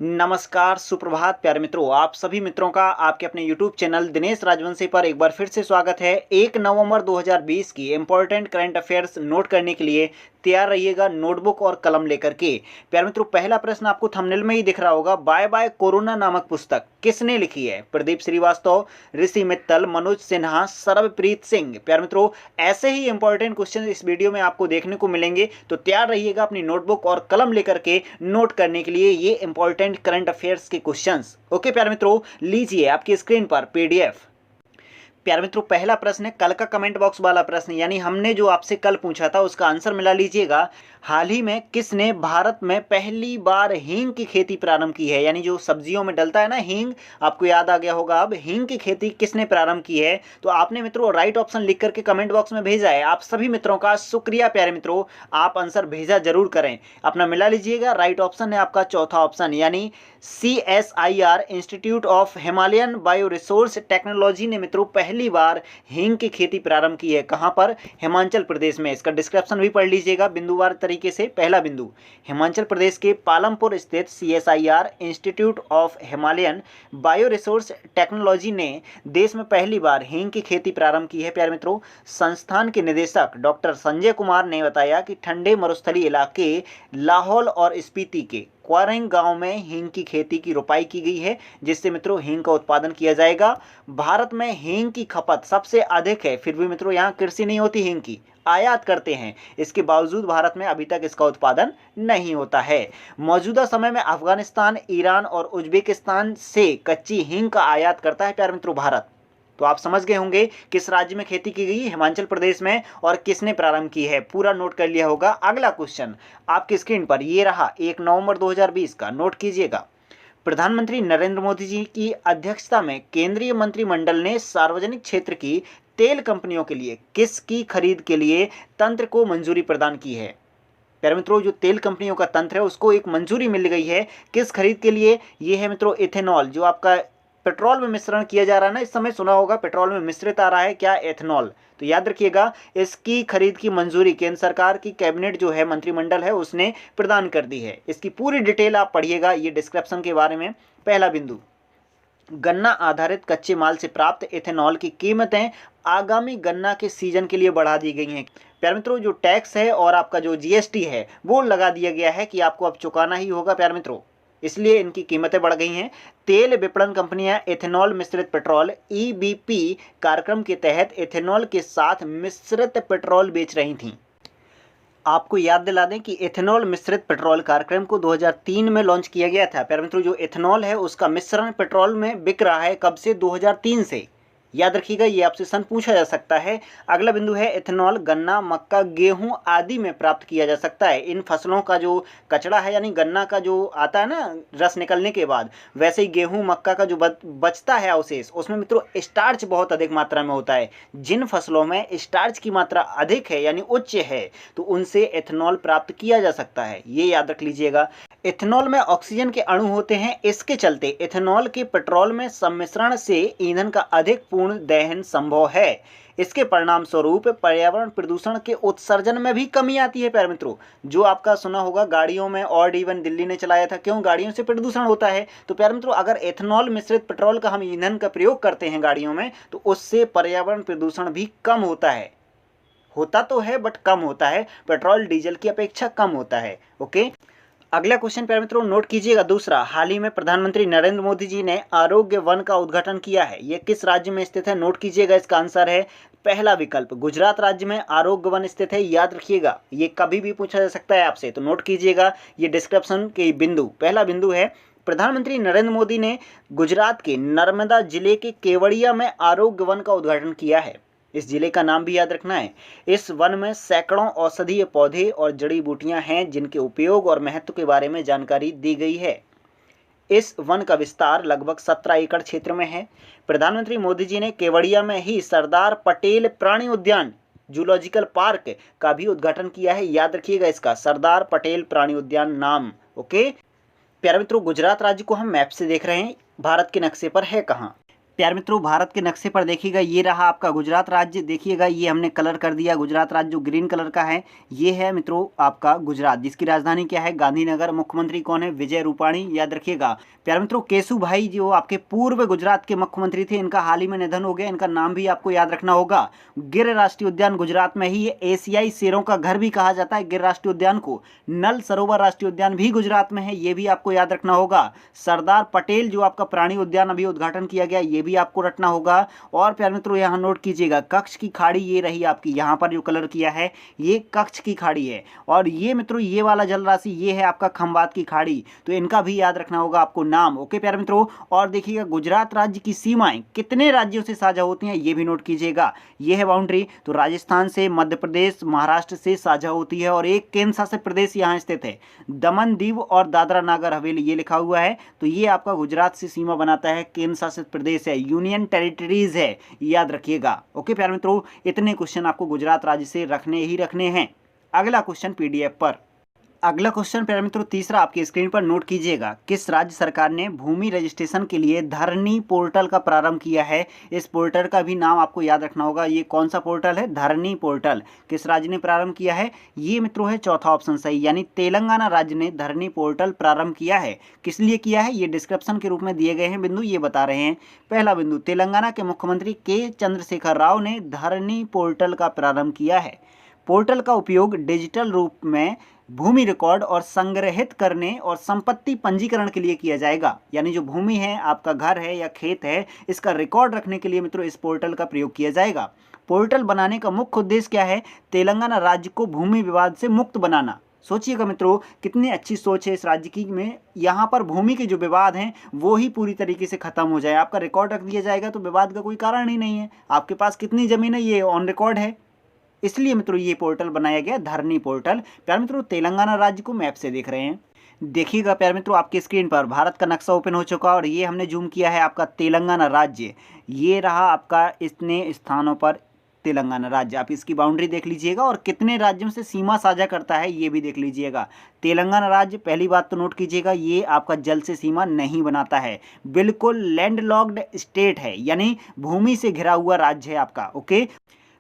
नमस्कार, सुप्रभात प्यारे मित्रों। आप सभी मित्रों का आपके अपने YouTube चैनल दिनेश राजवंशी पर एक बार फिर से स्वागत है। 1 नवंबर 2020 की इम्पोर्टेंट करंट अफेयर्स नोट करने के लिए तैयार रहिएगा नोटबुक और कलम लेकर के। प्यारे मित्रों, पहला प्रश्न आपको थंबनेल में ही दिख रहा होगा। बाय बाय कोरोना नामक पुस्तक किसने लिखी है? प्रदीप श्रीवास्तव, ऋषि मित्तल, मनोज सिन्हा, सरबप्रीत सिंह। प्यारे मित्रों, ऐसे ही इंपॉर्टेंट क्वेश्चन इस वीडियो में आपको देखने को मिलेंगे, तो तैयार रहिएगा अपनी नोटबुक और कलम लेकर के नोट करने के लिए ये इंपॉर्टेंट करंट अफेयर्स के क्वेश्चंस। ओके प्यारे मित्रों, लीजिए आपकी स्क्रीन पर पीडीएफ। प्यारे मित्रों, पहला प्रश्न है कल का कमेंट बॉक्स वाला प्रश्न, यानी हमने जो आपसे कल पूछा था उसका आंसर मिला लीजिएगा। हाल ही में किसने भारत में पहली बार हींग की खेती प्रारंभ की है? यानी जो सब्जियों में डलता है ना हींग, आपको याद आ गया होगा। अब हींग की खेती किसने प्रारंभ की है? तो आपने मित्रों राइट ऑप्शन लिख करके कमेंट बॉक्स में भेजा है। आप सभी मित्रों का शुक्रिया प्यारे मित्रों, आप आंसर भेजा जरूर करें, अपना मिला लीजिएगा। राइट ऑप्शन है आपका चौथा ऑप्शन, यानी CSIR institute of Himalayan bio resource technology ने मित्रों पहली बार हींग की खेती प्रारंभ की है। कहां पर? हिमाचल प्रदेश में। इसका डिस्क्रिप्शन भी पढ़ लीजिएगा बिंदुवार तरीके से। पहला बिंदु, हिमाचल प्रदेश के पालमपुर स्थित CSIR institute of Himalayan bio resource technology ने देश में पहली बार हींग की खेती प्रारंभ की है। प्यारे मित्रों, संस्थान के निदेशक डॉक्टर संजय कुमार ने बताया कि ठंडे मरुस्थलीय इलाके लाहौल और स्पीति के क्वारेंग गांव में हींग की खेती की रोपाई की गई है, जिससे मित्रों हींग का उत्पादन किया जाएगा। भारत में हींग की खपत सबसे अधिक है, फिर भी मित्रों यहाँ कृषि नहीं होती, हींग की आयात करते हैं। इसके बावजूद भारत में अभी तक इसका उत्पादन नहीं होता है। मौजूदा समय में अफगानिस्तान, ईरान और उज्बेकिस्तान से कच्ची हींग का आयात करता है प्यारे मित्रों भारत। तो आप समझ गए होंगे किस राज्य में खेती की गई, हिमाचल प्रदेश में, और किसने प्रारंभ की है, पूरा नोट कर लिया होगा। अगला क्वेश्चन आपकी स्क्रीन पर ये रहा, 1 नवंबर 2020 का, नोट कीजिएगा। प्रधानमंत्री नरेंद्र मोदी जी की अध्यक्षता में केंद्रीय मंत्रिमंडल ने सार्वजनिक क्षेत्र की तेल कंपनियों के लिए किसकी खरीद के लिए तंत्र को मंजूरी प्रदान की है? प्यारे मित्रों, जो तेल कंपनियों का तंत्र है उसको एक मंजूरी मिल गई है। किस खरीद के लिए? ये है मित्रों इथेनॉल, जो आपका पेट्रोल में मिश्रण किया जा रहा है ना, इस समय सुना होगा पेट्रोल में मिश्रित आ रहा है क्या, एथेनॉल। तो याद रखिएगा, इसकी खरीद की मंजूरी केंद्र सरकार की कैबिनेट जो है, मंत्रिमंडल है, उसने प्रदान कर दी है। इसकी पूरी डिटेल आप पढ़िएगा ये डिस्क्रिप्शन के बारे में। पहला बिंदु, गन्ना आधारित कच्चे माल से प्राप्त एथेनॉल की कीमतें आगामी गन्ना के सीजन के लिए बढ़ा दी गई हैं। प्यारे मित्रों, जो टैक्स है और आपका जो GST है वो लगा दिया गया है कि आपको अब चुकाना ही होगा प्यारे मित्रों, इसलिए इनकी कीमतें बढ़ गई हैं। तेल विपणन कंपनियां एथेनॉल मिश्रित पेट्रोल EBP कार्यक्रम के तहत एथेनॉल के साथ मिश्रित पेट्रोल बेच रही थीं। आपको याद दिला दें कि एथेनॉल मिश्रित पेट्रोल कार्यक्रम को 2003 में लॉन्च किया गया था। प्यारे मित्रों, जो एथेनॉल है उसका मिश्रण पेट्रोल में बिक रहा है कब से? 2003 से। याद रखिएगा, ये आपसे सन पूछा जा सकता है। अगला बिंदु है एथेनॉल गन्ना, मक्का, गेहूं आदि में प्राप्त किया जा सकता है। इन फसलों का जो कचड़ा है, यानी गन्ना का जो आता है ना रस निकलने के बाद, वैसे ही गेहूं मक्का का जो बचता है अवशेष, उसमें मित्रों स्टार्च बहुत अधिक मात्रा में होता है। जिन फसलों में स्टार्च की मात्रा अधिक है यानी उच्च है, तो उनसे एथेनॉल प्राप्त किया जा सकता है, ये याद रख लीजिएगा। एथेनॉल में ऑक्सीजन के अणु होते हैं, इसके चलते एथेनॉल के पेट्रोल में सम्मिश्रण से ईंधन का अधिक पूर्ण दहन संभव है। इसके परिणाम स्वरूप पर्यावरण प्रदूषण के उत्सर्जन में भी कमी आती है। प्यारे मित्रों, जो आपका सुना होगा गाड़ियों में, और इवन दिल्ली ने चलाया था, क्यों? गाड़ियों से प्रदूषण होता है। तो प्यारे मित्रों, अगर एथेनॉल मिश्रित पेट्रोल का हम ईंधन का प्रयोग करते हैं गाड़ियों में, तो उससे पर्यावरण प्रदूषण भी कम होता है। होता तो है बट कम होता है, पेट्रोल डीजल की अपेक्षा कम होता है। ओके, अगला क्वेश्चन प्यारे मित्रों नोट कीजिएगा। दूसरा, हाल ही में प्रधानमंत्री नरेंद्र मोदी जी ने आरोग्य वन का उद्घाटन किया है। यह किस राज्य में स्थित है? नोट कीजिएगा, इसका आंसर है पहला विकल्प, गुजरात राज्य में आरोग्य वन स्थित है। याद रखिएगा, ये कभी भी पूछा जा सकता है आपसे, तो नोट कीजिएगा ये डिस्क्रिप्शन के बिंदु। पहला बिंदु है प्रधानमंत्री नरेंद्र मोदी ने गुजरात के नर्मदा जिले के केवड़िया में आरोग्य वन का उद्घाटन किया है। इस जिले का नाम भी याद रखना है। इस वन में सैकड़ों औषधीय पौधे और जड़ी बूटियां हैं, जिनके उपयोग और महत्व के बारे में जानकारी दी गई है। इस वन का विस्तार लगभग 17 एकड़ क्षेत्र में है। प्रधानमंत्री मोदी जी ने केवड़िया में ही सरदार पटेल प्राणी उद्यान जूलॉजिकल पार्क का भी उद्घाटन किया है। याद रखिएगा इसका, सरदार पटेल प्राणी उद्यान नाम। ओके प्यारे मित्रों, गुजरात राज्य को हम मैप से देख रहे हैं, भारत के नक्शे पर है कहाँ? प्यारे मित्रों, भारत के नक्शे पर देखिएगा, ये रहा आपका गुजरात राज्य। देखिएगा, ये हमने कलर कर दिया गुजरात राज्य, जो ग्रीन कलर का है ये है मित्रों आपका गुजरात, जिसकी राजधानी क्या है, गांधीनगर। मुख्यमंत्री कौन है, विजय रूपाणी, याद रखिएगा। प्यारे मित्रों, केशुभाई जो आपके पूर्व गुजरात के मुख्यमंत्री थे, इनका हाल ही में निधन हो गया। इनका नाम भी आपको याद रखना होगा। गिर राष्ट्रीय उद्यान गुजरात में ही है। एशियाई शेरों का घर भी कहा जाता है गिर राष्ट्रीय उद्यान को। नल सरोवर राष्ट्रीय उद्यान भी गुजरात में है, ये भी आपको याद रखना होगा। सरदार पटेल जो आपका प्राणी उद्यान अभी उद्घाटन किया गया, ये भी आपको रटना होगा। और प्यारे मित्रों, यहाँ नोट कीजिएगा, कच्छ की खाड़ी ये रही आपकी, यहाँ पर जो कलर किया है ये कच्छ की खाड़ी है। और ये मित्रों, ये वाला जल राशि ये है आपका खंबात की खाड़ी, तो इनका भी याद रखना होगा आपको नाम। ओके प्यारे मित्रों, और देखिएगा गुजरात राज्य की सीमाएं कितने राज्यों से साझा होती हैं, ये भी नोट कीजिएगा। ये है बाउंड्री, तो राजस्थान से, मध्य प्रदेश, महाराष्ट्र से साझा होती है। और एक केंद्र शासित प्रदेश यहाँ स्थित है, दमन दीव और दादरा नागर हवेली, ये लिखा हुआ है। तो ये आपका गुजरात से सीमा बनाता है, केंद्र शासित प्रदेश है, यूनियन टेरिटरीज है, याद रखिएगा। ओके प्यारे मित्रों, इतने क्वेश्चन आपको गुजरात राज्य से रखने ही रखने हैं। अगला क्वेश्चन पीडीएफ पर। अगला क्वेश्चन प्यारे मित्रों तीसरा आपकी स्क्रीन पर नोट कीजिएगा। किस राज्य सरकार ने भूमि रजिस्ट्रेशन के लिए धरनी पोर्टल का प्रारंभ किया है? इस पोर्टल का भी नाम आपको याद रखना होगा। ये कौन सा पोर्टल है? धरनी पोर्टल। किस राज्य ने प्रारंभ किया है? ये मित्रों है चौथा ऑप्शन सही, यानी तेलंगाना राज्य ने धरनी पोर्टल प्रारंभ किया है। किस लिए किया है? ये डिस्क्रिप्शन के रूप में दिए गए हैं बिंदु, ये बता रहे हैं। पहला बिंदु, तेलंगाना के मुख्यमंत्री के चंद्रशेखर राव ने धरनी पोर्टल का प्रारंभ किया है। पोर्टल का उपयोग डिजिटल रूप में भूमि रिकॉर्ड और संग्रहित करने और संपत्ति पंजीकरण के लिए किया जाएगा। यानी जो भूमि है, आपका घर है या खेत है, इसका रिकॉर्ड रखने के लिए मित्रों इस पोर्टल का प्रयोग किया जाएगा। पोर्टल बनाने का मुख्य उद्देश्य क्या है? तेलंगाना राज्य को भूमि विवाद से मुक्त बनाना। सोचिएगा मित्रों, कितनी अच्छी सोच है इस राज्य की में, यहाँ पर भूमि के जो विवाद हैं वो ही पूरी तरीके से खत्म हो जाए। आपका रिकॉर्ड रख दिया जाएगा तो विवाद का कोई कारण ही नहीं है। आपके पास कितनी जमीन है, ये ऑन रिकॉर्ड है। इसलिए मित्रों ये पोर्टल बनाया गया, धरनी पोर्टल। प्यारे मित्रों, तेलंगाना राज्य को मैप से देख रहे हैं। देखिएगा प्यारे मित्रों, आपकी स्क्रीन पर भारत का नक्शा ओपन हो चुका है और ये हमने जूम किया है आपका तेलंगाना राज्य। ये रहा आपका इतने स्थानों पर तेलंगाना राज्य। आप इसकी बाउंड्री देख लीजिएगा और कितने राज्यों से सीमा साझा करता है ये भी देख लीजिएगा। तेलंगाना राज्य, पहली बात तो नोट कीजिएगा, ये आपका जल से सीमा नहीं बनाता है, बिल्कुल लैंडलॉक्ड स्टेट है, यानी भूमि से घिरा हुआ राज्य है आपका। ओके,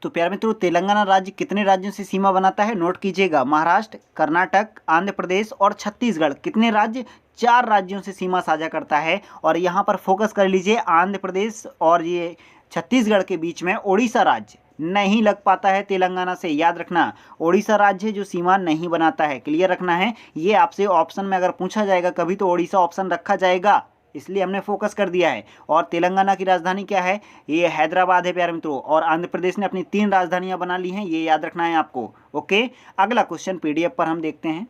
तो प्यारे मित्रों तेलंगाना राज्य कितने राज्यों से सीमा बनाता है? नोट कीजिएगा, महाराष्ट्र, कर्नाटक, आंध्र प्रदेश और छत्तीसगढ़। कितने राज्य? 4 राज्यों से सीमा साझा करता है। और यहाँ पर फोकस कर लीजिए, आंध्र प्रदेश और ये छत्तीसगढ़ के बीच में ओडिशा राज्य नहीं लग पाता है तेलंगाना से, याद रखना। ओडिशा राज्य जो सीमा नहीं बनाता है, क्लियर रखना है। ये आपसे ऑप्शन में अगर पूछा जाएगा कभी तो ओडिशा ऑप्शन रखा जाएगा, इसलिए हमने फोकस कर दिया है। और तेलंगाना की राजधानी क्या है? ये हैदराबाद है प्यारे मित्रों। और आंध्र प्रदेश ने अपनी 3 राजधानियां बना ली हैं, ये याद रखना है आपको। ओके, अगला क्वेश्चन पीडीएफ पर हम देखते हैं।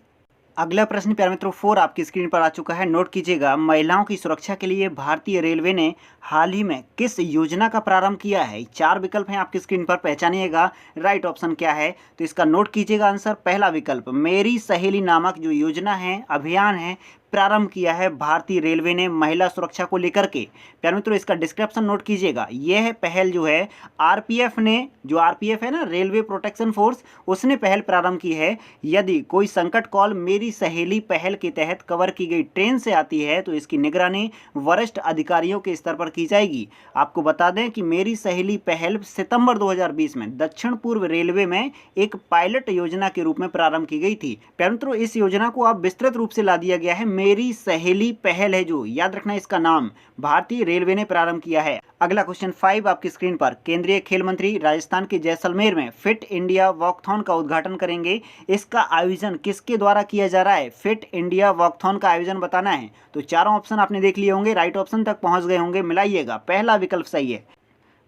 अगला प्रश्न प्यारे मित्रों 4 आपकी स्क्रीन पर आ चुका है। नोट कीजिएगा, महिलाओं की सुरक्षा के लिए भारतीय रेलवे ने हाल ही में किस योजना का प्रारंभ किया है? 4 विकल्प हैं आपकी स्क्रीन पर, पहचानिएगा राइट ऑप्शन क्या है। तो इसका नोट कीजिएगा आंसर, पहला विकल्प मेरी सहेली नामक जो योजना है, अभियान है, प्रारंभ किया है भारतीय रेलवे ने महिला सुरक्षा को लेकर के। प्यारे मित्रों इसका डिस्क्रिप्शन नोट कीजिएगा। यह है पहल जो है आरपीएफ ने, जो आरपीएफ है ना, रेलवे प्रोटेक्शन फोर्स, उसने पहल प्रारंभ की है। यदि कोई संकट कॉल मेरी सहेली पहल के तहत कवर की गई ट्रेन से आती है तो इसकी निगरानी वरिष्ठ अधिकारियों के स्तर पर की जाएगी। आपको बता दें कि मेरी सहेली पहल सितंबर 2020 में दक्षिण पूर्व रेलवे में एक पायलट योजना के रूप में प्रारंभ की गई थी। प्यारे मित्रों इस योजना को आप विस्तृत रूप से ला दिया गया है, मेरी सहेली पहल है, जो याद रखना इसका नाम भारतीय रेलवे ने प्रारंभ किया है। अगला क्वेश्चन 5 आपकी स्क्रीन पर। केंद्रीय खेल मंत्री राजस्थान के जैसलमेर में फिट इंडिया वॉकथॉन का उद्घाटन करेंगे। इसका आयोजन किसके द्वारा किया जा रहा है? फिट इंडिया वॉकथॉन का आयोजन बताना है। तो चारों ऑप्शन आपने देख लिए होंगे, राइट ऑप्शन तक पहुंच गए होंगे, मिलाइएगा। पहला विकल्प सही है,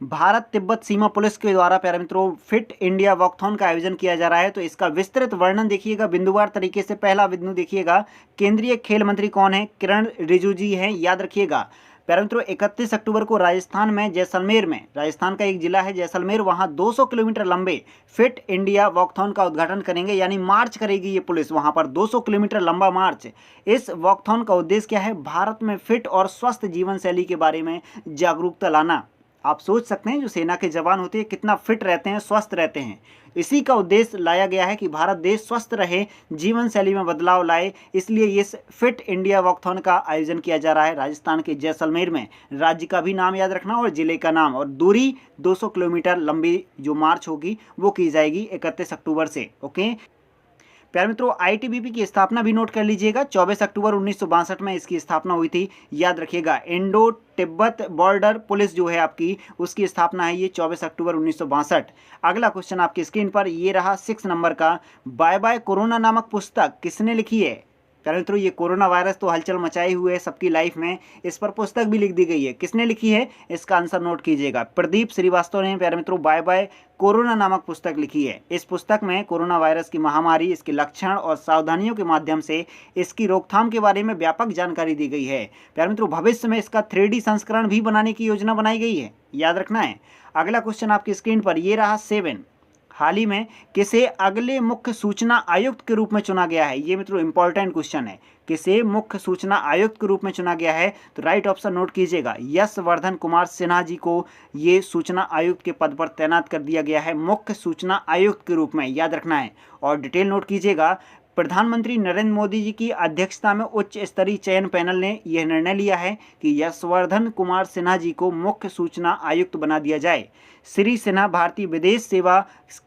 भारत तिब्बत सीमा पुलिस के द्वारा प्यारे मित्रों फिट इंडिया वॉकथॉन का आयोजन किया जा रहा है। तो इसका विस्तृत वर्णन देखिएगा बिंदुवार तरीके से। पहला बिंदु देखिएगा, केंद्रीय खेल मंत्री कौन है? किरण रिजिजू जी हैं, याद रखिएगा। प्यारे मित्रों 31 अक्टूबर को राजस्थान में जैसलमेर में, राजस्थान का एक जिला है जैसलमेर, वहां 200 किलोमीटर लंबे फिट इंडिया वॉकथॉन का उद्घाटन करेंगे, यानी मार्च करेगी ये पुलिस वहां पर 200 किलोमीटर लंबा मार्च। इस वॉकथॉन का उद्देश्य क्या है? भारत में फिट और स्वस्थ जीवन शैली के बारे में जागरूकता लाना। आप सोच सकते हैं जो सेना के जवान होते हैं कितना फिट रहते हैं, स्वस्थ रहते हैं। इसी का उद्देश्य लाया गया है कि भारत देश स्वस्थ रहे, जीवन शैली में बदलाव लाए, इसलिए इस फिट इंडिया वॉकथॉन का आयोजन किया जा रहा है राजस्थान के जैसलमेर में। राज्य का भी नाम याद रखना और जिले का नाम, और दूरी 200 किलोमीटर लंबी जो मार्च होगी वो की जाएगी 31 अक्टूबर से। ओके प्यारे मित्रों, आईटीबीपी की स्थापना भी नोट कर लीजिएगा। 24 अक्टूबर 1962 में इसकी स्थापना हुई थी, याद रखिएगा। इंडो तिब्बत बॉर्डर पुलिस जो है आपकी, उसकी स्थापना है ये 24 अक्टूबर 1962। अगला क्वेश्चन आपकी स्क्रीन पर ये रहा 6 नंबर का। बाय बाय कोरोना नामक पुस्तक किसने लिखी है? प्यारे मित्रों, ये कोरोना वायरस तो हलचल मचाए हुए है सबकी लाइफ में, इस पर पुस्तक भी लिख दी गई है। किसने लिखी है? इसका आंसर नोट कीजिएगा। प्रदीप श्रीवास्तव ने प्यारे मित्रों बाय बाय कोरोना नामक पुस्तक लिखी है। इस पुस्तक में कोरोना वायरस की महामारी, इसके लक्षण और सावधानियों के माध्यम से इसकी रोकथाम के बारे में व्यापक जानकारी दी गई है। प्यारे मित्रों, भविष्य में इसका 3D संस्करण भी बनाने की योजना बनाई गई है, याद रखना है। अगला क्वेश्चन आपकी स्क्रीन पर ये रहा 7। हाल ही में किसे अगले मुख्य सूचना आयुक्त के रूप में चुना गया है? ये मित्रों इंपॉर्टेंट क्वेश्चन है। किसे मुख्य सूचना आयुक्त के रूप में चुना गया है? तो राइट ऑप्शन नोट कीजिएगा, यशवर्धन कुमार सिन्हा जी को ये सूचना आयुक्त के पद पर तैनात कर दिया गया है, मुख्य सूचना आयुक्त के रूप में, याद रखना है। और डिटेल नोट कीजिएगा, प्रधानमंत्री नरेंद्र मोदी जी की अध्यक्षता में उच्च स्तरीय चयन पैनल ने यह निर्णय लिया है कि यशवर्धन कुमार सिन्हा जी को मुख्य सूचना आयुक्त बना दिया जाए। श्री सिन्हा भारतीय विदेश सेवा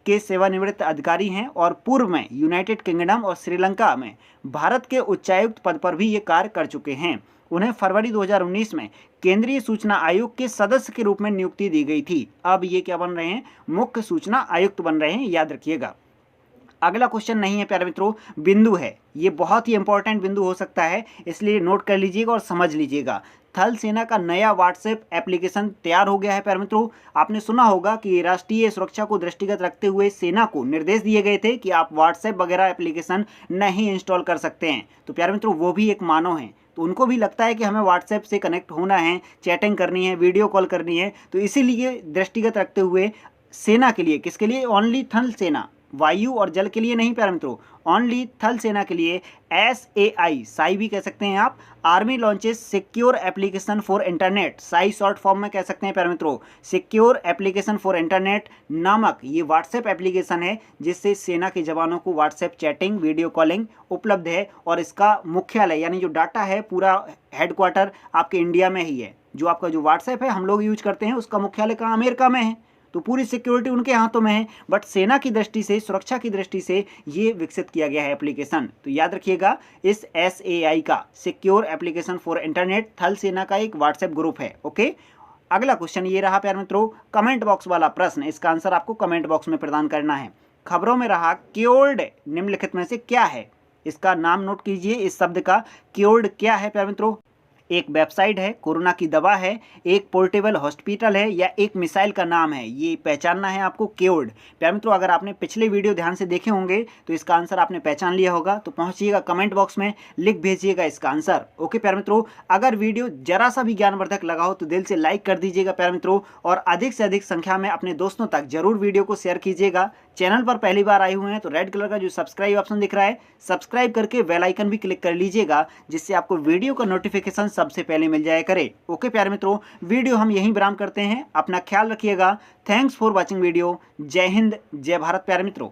के सेवानिवृत्त अधिकारी हैं और पूर्व में यूनाइटेड किंगडम और श्रीलंका में भारत के उच्चायुक्त पद पर भी ये कार्य कर चुके हैं। उन्हें फरवरी 2019 में केंद्रीय सूचना आयोग के सदस्य के रूप में नियुक्ति दी गई थी। अब ये क्या बन रहे हैं? मुख्य सूचना आयुक्त बन रहे हैं, याद रखिएगा। अगला क्वेश्चन नहीं है प्यारे मित्रों, बिंदु है। ये बहुत ही इंपॉर्टेंट बिंदु हो सकता है, इसलिए नोट कर लीजिएगा और समझ लीजिएगा। थल सेना का नया व्हाट्सएप एप्लीकेशन तैयार हो गया है। प्यारे मित्रों, आपने सुना होगा कि राष्ट्रीय सुरक्षा को दृष्टिगत रखते हुए सेना को निर्देश दिए गए थे कि आप व्हाट्सएप वगैरह एप्लीकेशन नहीं इंस्टॉल कर सकते हैं। तो प्यारे मित्रों, वो भी एक मानव हैं, तो उनको भी लगता है कि हमें व्हाट्सएप से कनेक्ट होना है, चैटिंग करनी है, वीडियो कॉल करनी है। तो इसीलिए दृष्टिगत रखते हुए सेना के लिए, किसके लिए? ओनली थल सेना, वायु और जल के लिए नहीं प्यारे मित्रों, ओनली थल सेना के लिए SAI, साई भी कह सकते हैं आप, army launches secure application for internet, Sai short form में कह सकते हैं प्यारे मित्रों। सिक्योर एप्लीकेशन फॉर इंटरनेट नामक ये व्हाट्सएप एप्लीकेशन है, जिससे सेना के जवानों को व्हाट्सएप चैटिंग, वीडियो कॉलिंग उपलब्ध है। और इसका मुख्यालय यानी जो डाटा है, पूरा हेडक्वार्टर आपके इंडिया में ही है। जो आपका जो व्हाट्सएप है हम लोग यूज करते हैं, उसका मुख्यालय कहाँ? अमेरिका में है। तो पूरी सिक्योरिटी उनके हाथों में है, बट सेना की दृष्टि से, सुरक्षा की दृष्टि से ये विकसित किया गया है एप्लीकेशन। तो याद रखिएगा, इस SAI का सिक्योर एप्लीकेशन फॉर इंटरनेट थल सेना का एक व्हाट्सएप ग्रुप है। ओके, अगला क्वेश्चन ये रहा प्यारे मित्रों, कमेंट बॉक्स वाला प्रश्न। इसका आंसर आपको कमेंट बॉक्स में प्रदान करना है। खबरों में रहा क्योर्ड निम्नलिखित में से क्या है? इसका नाम नोट कीजिए। इस शब्द का क्योर्ड क्या है प्यारे मित्रों? एक वेबसाइट है, कोरोना की दवा है, एक पोर्टेबल हॉस्पिटल है, या एक मिसाइल का नाम है? ये पहचानना है आपको क्योर्ड। प्यारे मित्रों, अगर आपने पिछले वीडियो ध्यान से देखे होंगे तो इसका आंसर आपने पहचान लिया होगा। तो पहुंचिएगा कमेंट बॉक्स में, लिख भेजिएगा इसका आंसर। ओके प्यारे मित्रों, अगर वीडियो जरा सा भी ज्ञानवर्धक लगा हो तो दिल से लाइक कर दीजिएगा प्यारे मित्रों, और अधिक से अधिक संख्या में अपने दोस्तों तक जरूर वीडियो को शेयर कीजिएगा। चैनल पर पहली बार आए हुए हैं तो रेड कलर का जो सब्सक्राइब ऑप्शन दिख रहा है, सब्सक्राइब करके बेल आइकन भी क्लिक कर लीजिएगा, जिससे आपको वीडियो का नोटिफिकेशन सबसे पहले मिल जाया करे। ओके प्यारे मित्रों, वीडियो हम यहीं विराम करते हैं। अपना ख्याल रखिएगा। Thanks for watching video. जय हिंद, जय भारत प्यारे मित्रों।